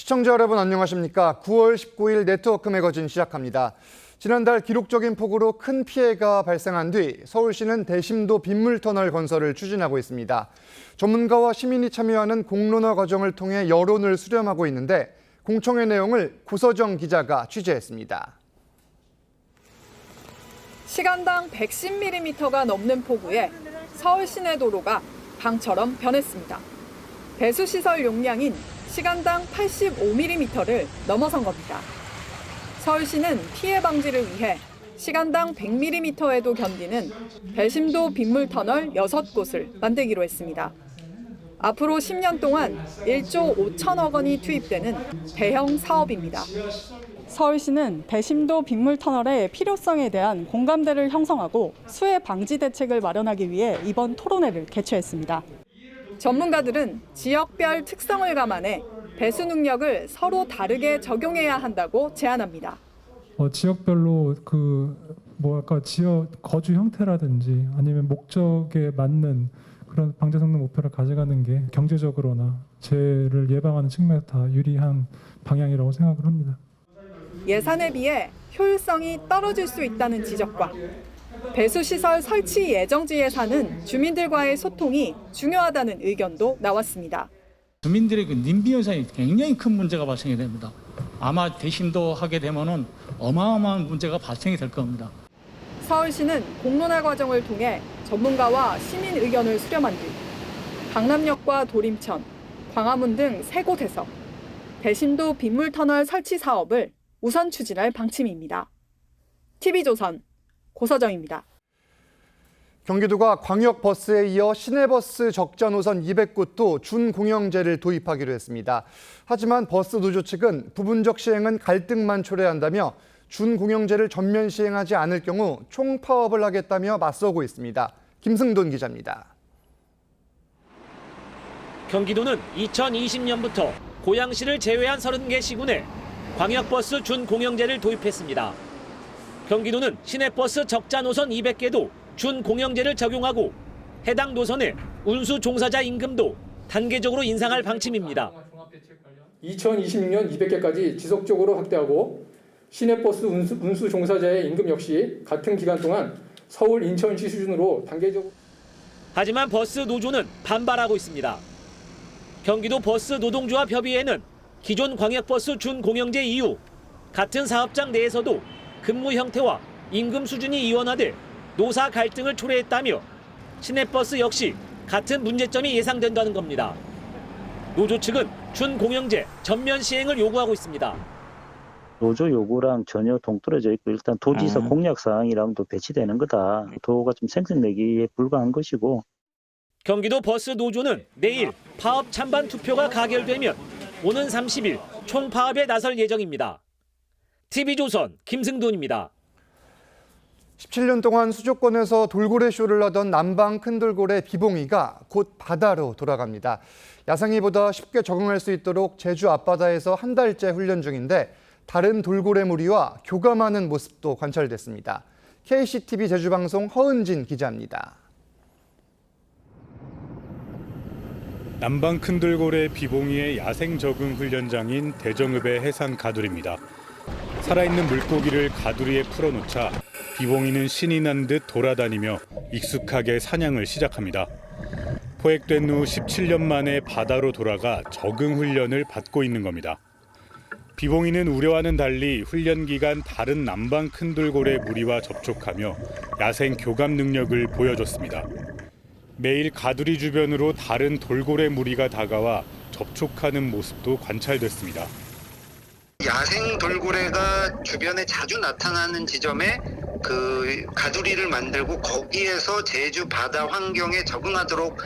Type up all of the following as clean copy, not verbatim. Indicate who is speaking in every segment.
Speaker 1: 시청자 여러분 안녕하십니까? 9월 19일 네트워크 매거진 시작합니다. 지난달 기록적인 폭우로 큰 피해가 발생한 뒤 서울시는 대심도 빗물터널 건설을 추진하고 있습니다. 전문가와 시민이 참여하는 공론화 과정을 통해 여론을 수렴하고 있는데 공청회 내용을 구서정 기자가 취재했습니다.
Speaker 2: 시간당 110mm가 넘는 폭우에 서울 시내 도로가 강처럼 변했습니다. 배수시설 용량인 시간당 85mm를 넘어선 겁니다. 서울시는 피해 방지를 위해 시간당 100mm에도 견디는 대심도 빗물터널 6곳을 만들기로 했습니다. 앞으로 10년 동안 1조 5천억 원이 투입되는 대형 사업입니다. 서울시는 대심도 빗물터널의 필요성에 대한 공감대를 형성하고 수해 방지 대책을 마련하기 위해 이번 토론회를 개최했습니다. 전문가들은 지역별 특성을 감안해 배수 능력을 서로 다르게 적용해야 한다고 제안합니다.
Speaker 3: 지역별로 지역 거주 형태라든지 아니면 목적에 맞는 그런 방제 성능 목표를 가져가는 게 경제적으로나 재해를 예방하는 측면에서 다 유리한 방향이라고 생각을 합니다.
Speaker 2: 예산에 비해 효율성이 떨어질 수 있다는 지적과 배수시설 설치 예정지에 사는 주민들과의 소통이 중요하다는 의견도 나왔습니다.
Speaker 4: 주민들의 님비 현상이 굉장히 큰 문제가 발생이 됩니다. 아마 대심도 하게 되면은 어마어마한 문제가 발생이 될 겁니다.
Speaker 2: 서울시는 공론화 과정을 통해 전문가와 시민 의견을 수렴한 뒤 강남역과 도림천, 광화문 등 3곳에서 대심도 빗물터널 설치 사업을 우선 추진할 방침입니다. TV조선 고서정입니다.
Speaker 1: 경기도가 광역버스에 이어 시내버스 적자 노선 200곳도 준공영제를 도입하기로 했습니다. 하지만 버스 노조 측은 부분적 시행은 갈등만 초래한다며 준공영제를 전면 시행하지 않을 경우 총파업을 하겠다며 맞서고 있습니다. 김승돈 기자입니다.
Speaker 5: 경기도는 2020년부터 고양시를 제외한 30개 시군에 광역버스 준공영제를 도입했습니다. 경기도는 시내버스 적자 노선 200개도 준공영제를 적용하고 해당 노선의 운수 종사자 임금도 단계적으로 인상할 방침입니다.
Speaker 6: 2026년 200개까지 지속적으로 확대하고 시내버스 운수 종사자의 임금 역시 같은 기간 동안 서울, 인천시 수준으로 단계적으로.
Speaker 5: 하지만 버스 노조는 반발하고 있습니다. 경기도 버스 노동조합 협의회는 기존 광역버스 준공영제 이후 같은 사업장 내에서도 근무 형태와 임금 수준이 이원화돼 노사 갈등을 초래했다며 시내버스 역시 같은 문제점이 예상된다는 겁니다. 노조 측은 준공영제 전면 시행을 요구하고 있습니다.
Speaker 7: 노조 요구랑 전혀 동떨어져 있고 일단 도지사 공약 사항이랑도 배치되는 거다. 도가 좀 생색내기에 불과한 것이고.
Speaker 5: 경기도 버스 노조는 내일 파업 찬반 투표가 가결되면 오는 30일 총파업에 나설 예정입니다. TV조선 김승돈입니다.
Speaker 1: 17년 동안 수족권에서 돌고래 쇼를 하던 남방 큰 돌고래 비봉이가 곧 바다로 돌아갑니다. 야생이보다 쉽게 적응할 수 있도록 제주 앞바다에서 한 달째 훈련 중인데 다른 돌고래 무리와 교감하는 모습도 관찰됐습니다. KCTV 제주방송 허은진 기자입니다.
Speaker 8: 남방 큰 돌고래 비봉이의 야생 적응 훈련장인 대정읍의 해상 가두리입니다. 살아있는 물고기를 가두리에 풀어놓자 비봉이는 신이 난 듯 돌아다니며 익숙하게 사냥을 시작합니다. 포획된 후 17년 만에 바다로 돌아가 적응 훈련을 받고 있는 겁니다. 비봉이는 우려와는 달리 훈련 기간 다른 남방 큰 돌고래 무리와 접촉하며 야생 교감 능력을 보여줬습니다. 매일 가두리 주변으로 다른 돌고래 무리가 다가와 접촉하는 모습도 관찰됐습니다.
Speaker 9: 야생 돌고래가 주변에 자주 나타나는 지점에 그 가두리를 만들고 거기에서 제주 바다 환경에 적응하도록.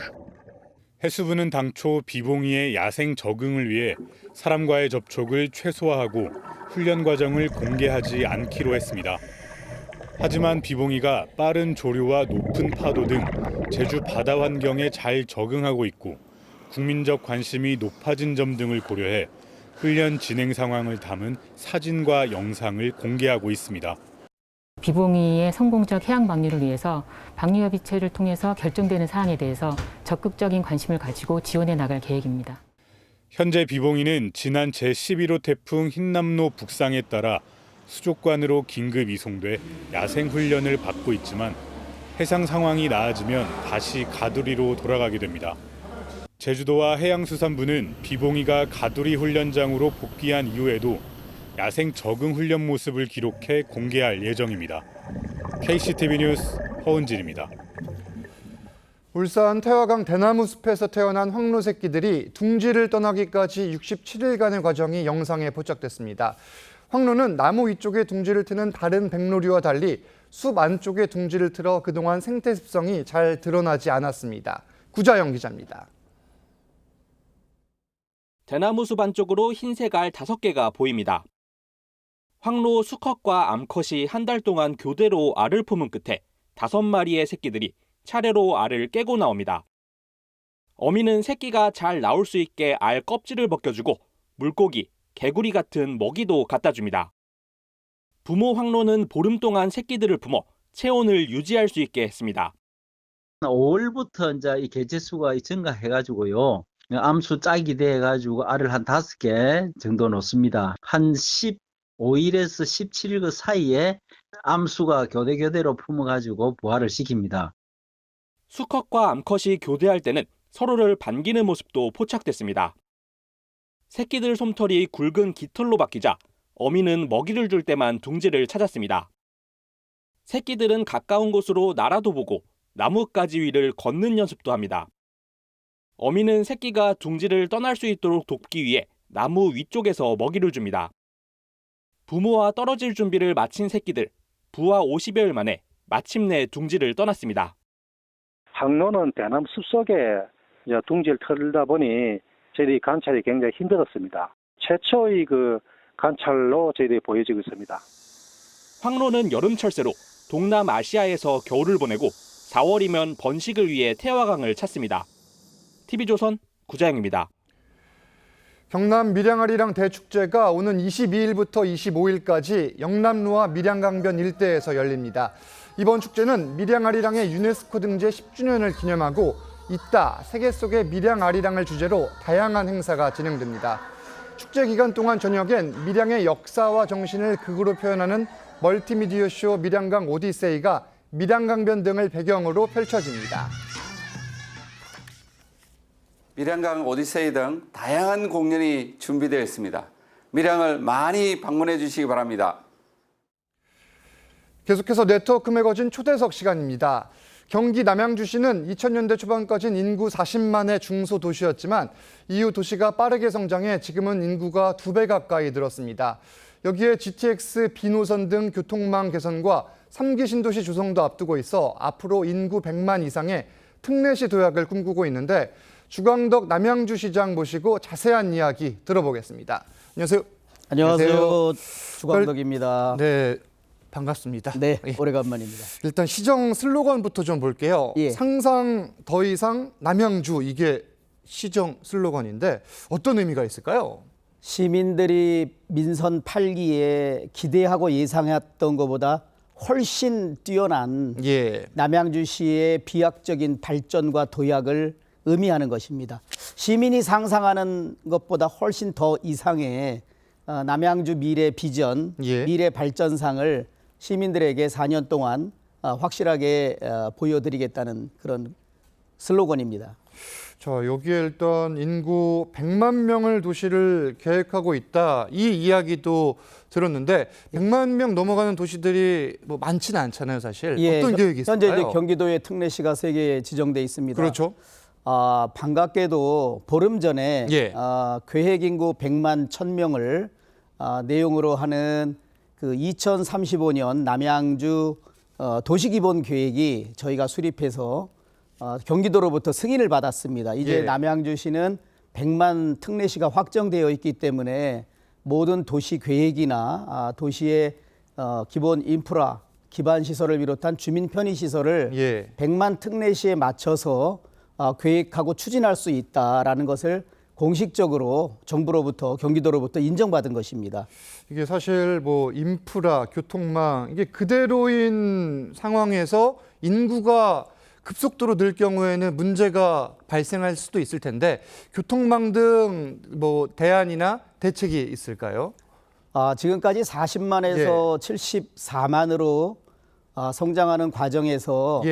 Speaker 8: 해수부는 당초 비봉이의 야생 적응을 위해 사람과의 접촉을 최소화하고 훈련 과정을 공개하지 않기로 했습니다. 하지만 비봉이가 빠른 조류와 높은 파도 등 제주 바다 환경에 잘 적응하고 있고 국민적 관심이 높아진 점 등을 고려해 훈련 진행 상황을 담은 사진과 영상을 공개하고 있습니다.
Speaker 10: 비봉이의 성공적 해양 방류를 위해서 방류협의체를 통해서 결정되는 사안에 대해서 적극적인 관심을 가지고 지원해 나갈 계획입니다.
Speaker 8: 현재 비봉이는 지난 제11호 태풍 흰남노 북상에 따라 수족관으로 긴급 이송돼 야생 훈련을 받고 있지만 해상 상황이 나아지면 다시 가두리로 돌아가게 됩니다. 제주도와 해양수산부는 비봉이가 가두리 훈련장으로 복귀한 이후에도 야생 적응 훈련 모습을 기록해 공개할 예정입니다. KCTV 뉴스 허은진입니다.
Speaker 1: 울산 태화강 대나무 숲에서 태어난 황로 새끼들이 둥지를 떠나기까지 67일간의 과정이 영상에 포착됐습니다. 황로는 나무 위쪽에 둥지를 트는 다른 백로류와 달리 숲 안쪽에 둥지를 틀어 그동안 생태 습성이 잘 드러나지 않았습니다. 구자영 기자입니다.
Speaker 11: 대나무 숲 안쪽으로 흰색 알 5개가 보입니다. 황로 수컷과 암컷이 한 달 동안 교대로 알을 품은 끝에 5마리의 새끼들이 차례로 알을 깨고 나옵니다. 어미는 새끼가 잘 나올 수 있게 알 껍질을 벗겨주고 물고기, 개구리 같은 먹이도 갖다 줍니다. 부모 황로는 보름 동안 새끼들을 품어 체온을 유지할 수 있게 했습니다.
Speaker 12: 5월부터 이제 이 개체수가 증가해가지고요. 암수 짝이 돼가지고 알을 한 5개 정도 놓습니다. 한 15일에서 17일 그 사이에 암수가 교대로 품어가지고 부화를 시킵니다.
Speaker 11: 수컷과 암컷이 교대할 때는 서로를 반기는 모습도 포착됐습니다. 새끼들 솜털이 굵은 깃털로 바뀌자 어미는 먹이를 줄 때만 둥지를 찾았습니다. 새끼들은 가까운 곳으로 날아도 보고 나뭇가지 위를 걷는 연습도 합니다. 어미는 새끼가 둥지를 떠날 수 있도록 돕기 위해 나무 위쪽에서 먹이를 줍니다. 부모와 떨어질 준비를 마친 새끼들, 부화 50여일 만에 마침내 둥지를 떠났습니다.
Speaker 7: 황로는 대나무 숲속에 둥지를 틀다 보니 저희들이 관찰이 굉장히 힘들었습니다. 최초의 그 관찰로 저희들이 보여지고 있습니다.
Speaker 11: 황로는 여름철새로 동남아시아에서 겨울을 보내고 4월이면 번식을 위해 태화강을 찾습니다. TV조선 구자영입니다.
Speaker 1: 경남 밀양아리랑 대축제가 오는 22일부터 25일까지 영남로와 밀양강변 일대에서 열립니다. 이번 축제는 밀양아리랑의 유네스코 등재 10주년을 기념하고 있다 세계 속의 밀양아리랑을 주제로 다양한 행사가 진행됩니다. 축제 기간 동안 저녁엔 밀양의 역사와 정신을 극으로 표현하는 멀티미디어 쇼 밀양강 오디세이가 밀양강변 등을 배경으로 펼쳐집니다.
Speaker 13: 밀양강 오디세이 등 다양한 공연이 준비되어 있습니다. 밀양을 많이 방문해 주시기 바랍니다.
Speaker 1: 계속해서 네트워크 매거진 초대석 시간입니다. 경기 남양주시는 2000년대 초반까지는 인구 40만의 중소도시였지만 이후 도시가 빠르게 성장해 지금은 인구가 2배 가까이 늘었습니다. 여기에 GTX B노선 등 교통망 개선과 3기 신도시 조성도 앞두고 있어 앞으로 인구 100만 이상의 특례시 도약을 꿈꾸고 있는데 주광덕 남양주시장 모시고 자세한 이야기 들어보겠습니다. 안녕하세요.
Speaker 14: 안녕하세요. 주광덕입니다.
Speaker 1: 네, 반갑습니다.
Speaker 14: 네, 오래간만입니다.
Speaker 1: 일단 시정 슬로건부터 좀 볼게요.
Speaker 14: 예.
Speaker 1: 상상 더 이상 남양주, 이게 시정 슬로건인데 어떤 의미가 있을까요?
Speaker 14: 시민들이 민선 8기에 기대하고 예상했던 것보다 훨씬 뛰어난 남양주시의 비약적인 발전과 도약을 의미하는 것입니다. 시민이 상상하는 것보다 훨씬 더 이상의 남양주 미래 비전, 미래 발전상을 시민들에게 4년 동안 확실하게 보여드리겠다는 그런 슬로건입니다.
Speaker 1: 자, 여기에 일단 인구 100만 명을 도시를 계획하고 있다, 이 이야기도 들었는데 100만 명 넘어가는 도시들이 뭐 많지는 않잖아요, 사실. 어떤 계획이 있을까요?
Speaker 14: 현재 이제 경기도에 특례시가 3개 지정돼 있습니다.
Speaker 1: 그렇죠.
Speaker 14: 반갑게도 보름 전에 계획 인구 100만 1000명을 내용으로 하는 그 2035년 남양주 도시기본 계획이 저희가 수립해서 경기도로부터 승인을 받았습니다. 이제 남양주시는 100만 특례시가 확정되어 있기 때문에 모든 도시 계획이나 도시의 기본 인프라, 기반 시설을 비롯한 주민 편의 시설을 100만 특례시에 맞춰서 계획하고 추진할 수 있다라는 것을 공식적으로 정부로부터, 경기도로부터 인정받은 것입니다.
Speaker 1: 이게 사실 뭐 인프라, 교통망, 이게 그대로인 상황에서 인구가 급속도로 늘 경우에는 문제가 발생할 수도 있을 텐데 교통망 등 뭐 대안이나 대책이 있을까요?
Speaker 14: 지금까지 40만에서 74만으로 성장하는 과정에서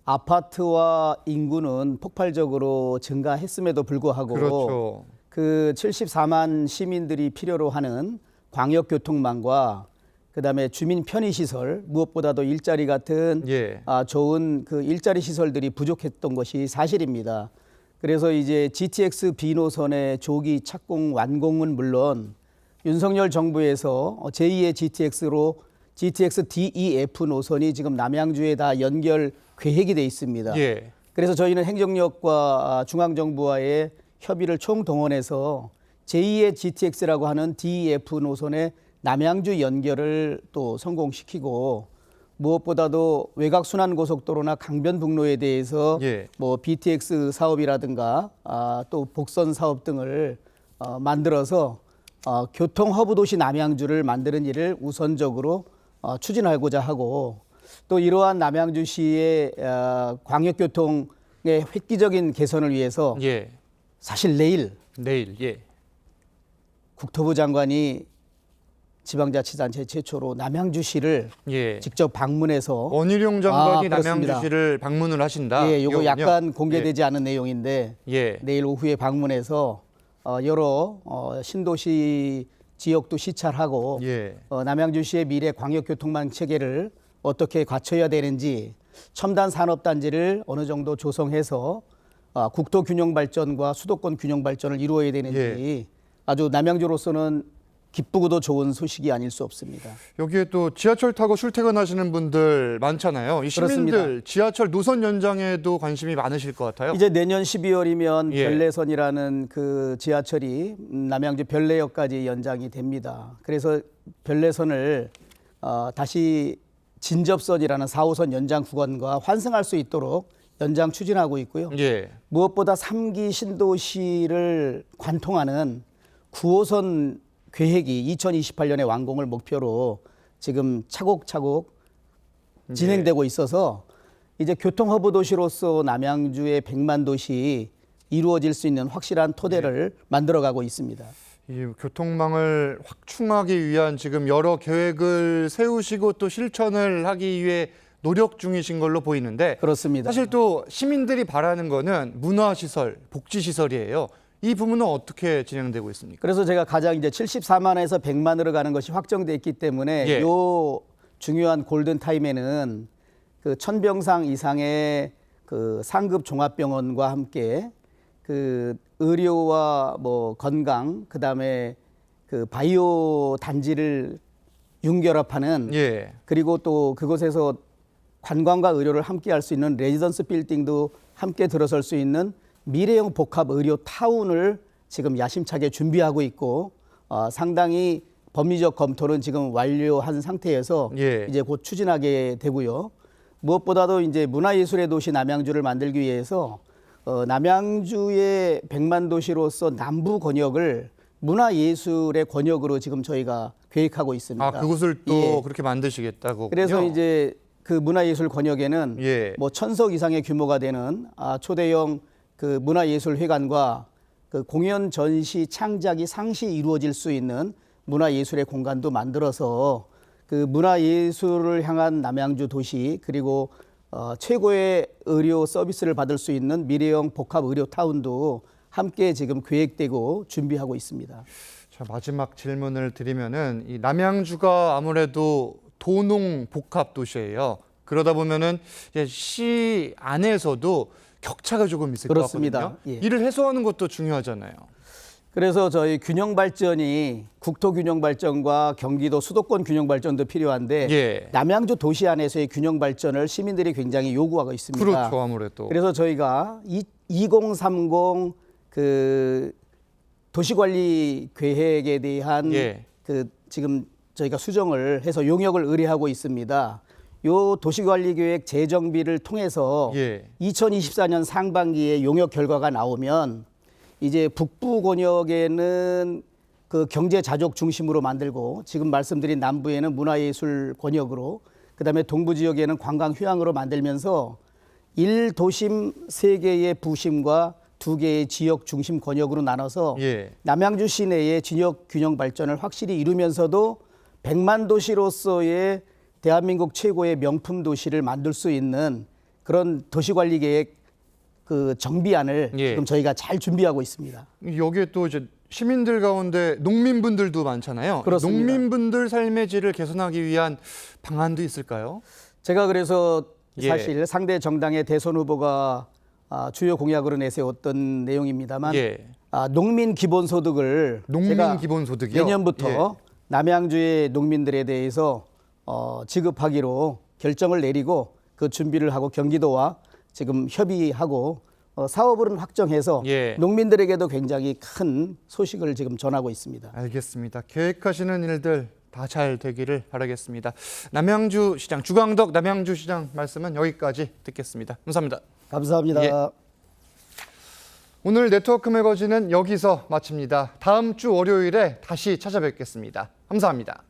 Speaker 14: 아파트와 인구는 폭발적으로 증가했음에도 불구하고
Speaker 1: 그렇죠.
Speaker 14: 그 74만 시민들이 필요로 하는 광역교통망과 그다음에 주민 편의시설, 무엇보다도 일자리 같은 좋은 그 일자리 시설들이 부족했던 것이 사실입니다. 그래서 이제 GTX B 노선의 조기 착공 완공은 물론 윤석열 정부에서 제2의 GTX로 GTX DEF 노선이 지금 남양주에 다 연결 계획이 돼 있습니다. 그래서 저희는 행정력과 중앙정부와의 협의를 총동원해서 제2의 GTX라고 하는 DEF 노선의 남양주 연결을 또 성공시키고 무엇보다도 외곽순환고속도로나 강변북로에 대해서 뭐 BTX 사업이라든가 또 복선 사업 등을 만들어서 교통허브 도시 남양주를 만드는 일을 우선적으로 추진하고자 하고 또 이러한 남양주시의 광역교통의 획기적인 개선을 위해서 사실 내일 국토부 장관이 지방자치단체 최초로 남양주시를 직접 방문해서
Speaker 1: 원희룡 장관이 남양주시를 방문을 하신다.
Speaker 14: 이거 약간 공개되지 않은 내용인데 내일 오후에 방문해서 여러 신도시 지역도 시찰하고 남양주시의 미래 광역교통망 체계를 어떻게 갖춰야 되는지 첨단 산업단지를 어느 정도 조성해서 국토 균형 발전과 수도권 균형 발전을 이루어야 되는지 아주 남양주로서는 기쁘고도 좋은 소식이 아닐 수 없습니다.
Speaker 1: 여기에 또 지하철 타고 출퇴근하시는 분들 많잖아요. 이 시민들
Speaker 14: 그렇습니다.
Speaker 1: 지하철 노선 연장에도 관심이 많으실 것 같아요.
Speaker 14: 이제 내년 12월이면 별내선이라는 그 지하철이 남양주 별내역까지 연장이 됩니다. 그래서 별내선을 다시 진접선이라는 4호선 연장 구간과 환승할 수 있도록 연장 추진하고 있고요. 무엇보다 3기 신도시를 관통하는 9호선 계획이 2028년에 완공을 목표로 지금 차곡차곡 진행되고 있어서 이제 교통허브 도시로서 남양주의 100만 도시 이루어질 수 있는 확실한 토대를 만들어가고 있습니다.
Speaker 1: 이 교통망을 확충하기 위한 지금 여러 계획을 세우시고 또 실천을 하기 위해 노력 중이신 걸로 보이는데
Speaker 14: 그렇습니다.
Speaker 1: 사실 또 시민들이 바라는 거는 문화시설, 복지시설이에요. 이 부분은 어떻게 진행되고 있습니까?
Speaker 14: 그래서 제가 가장 이제 74만에서 100만으로 가는 것이 확정돼 있기 때문에 요 중요한 골든 타임에는 그 1000병상 이상의 그 상급 종합병원과 함께 그 의료와 뭐 건강 그다음에 그 바이오 단지를 융결합하는 그리고 또 그곳에서 관광과 의료를 함께 할 수 있는 레지던스 빌딩도 함께 들어설 수 있는 미래형 복합 의료 타운을 지금 야심차게 준비하고 있고 상당히 법리적 검토는 지금 완료한 상태여서 이제 곧 추진하게 되고요. 무엇보다도 이제 문화예술의 도시 남양주를 만들기 위해서 남양주의 100만 도시로서 남부 권역을 문화예술의 권역으로 지금 저희가 계획하고 있습니다.
Speaker 1: 그곳을 또 그렇게 만드시겠다고.
Speaker 14: 그래서 이제 그 문화예술 권역에는 뭐 1000석 이상의 규모가 되는 초대형 그 문화예술회관과 그 공연, 전시, 창작이 상시 이루어질 수 있는 문화예술의 공간도 만들어서 그 문화예술을 향한 남양주 도시 그리고 최고의 의료 서비스를 받을 수 있는 미래형 복합 의료 타운도 함께 지금 계획되고 준비하고 있습니다.
Speaker 1: 자, 마지막 질문을 드리면은 이 남양주가 아무래도 도농 복합 도시예요. 그러다 보면은 이제 시 안에서도 격차가 조금 있을
Speaker 14: 그렇습니다.
Speaker 1: 것 같거든요. 이를 해소하는 것도 중요하잖아요.
Speaker 14: 그래서 저희 균형 발전이 국토 균형 발전과 경기도 수도권 균형 발전도 필요한데 남양주 도시 안에서의 균형 발전을 시민들이 굉장히 요구하고 있습니다.
Speaker 1: 그렇죠, 아무래도.
Speaker 14: 그래서 저희가 2030 그 도시관리 계획에 대한 그 지금 저희가 수정을 해서 용역을 의뢰하고 있습니다. 요 도시관리계획 재정비를 통해서 2024년 상반기에 용역 결과가 나오면 이제 북부 권역에는 그 경제 자족 중심으로 만들고 지금 말씀드린 남부에는 문화예술 권역으로 그다음에 동부 지역에는 관광 휴양으로 만들면서 1도심 3개의 부심과 2개의 지역 중심 권역으로 나눠서 남양주 시내의 지역 균형 발전을 확실히 이루면서도 100만 도시로서의 대한민국 최고의 명품 도시를 만들 수 있는 그런 도시관리 계획 그 정비안을 지금 저희가 잘 준비하고 있습니다.
Speaker 1: 여기에 또 이제 시민들 가운데 농민분들도 많잖아요.
Speaker 14: 그렇습니다.
Speaker 1: 농민분들 삶의 질을 개선하기 위한 방안도 있을까요?
Speaker 14: 제가 그래서 사실 상대 정당의 대선 후보가 주요 공약으로 내세웠던 내용입니다만 농민 기본소득을 제가
Speaker 1: 기본소득이요?
Speaker 14: 내년부터 남양주의 농민들에 대해서 지급하기로 결정을 내리고 그 준비를 하고 경기도와 지금 협의하고 사업을 확정해서 농민들에게도 굉장히 큰 소식을 지금 전하고 있습니다.
Speaker 1: 알겠습니다. 계획하시는 일들 다 잘 되기를 바라겠습니다. 남양주시장, 주광덕 남양주시장 말씀은 여기까지 듣겠습니다. 감사합니다.
Speaker 14: 감사합니다.
Speaker 1: 오늘 네트워크 매거진은 여기서 마칩니다. 다음 주 월요일에 다시 찾아뵙겠습니다. 감사합니다.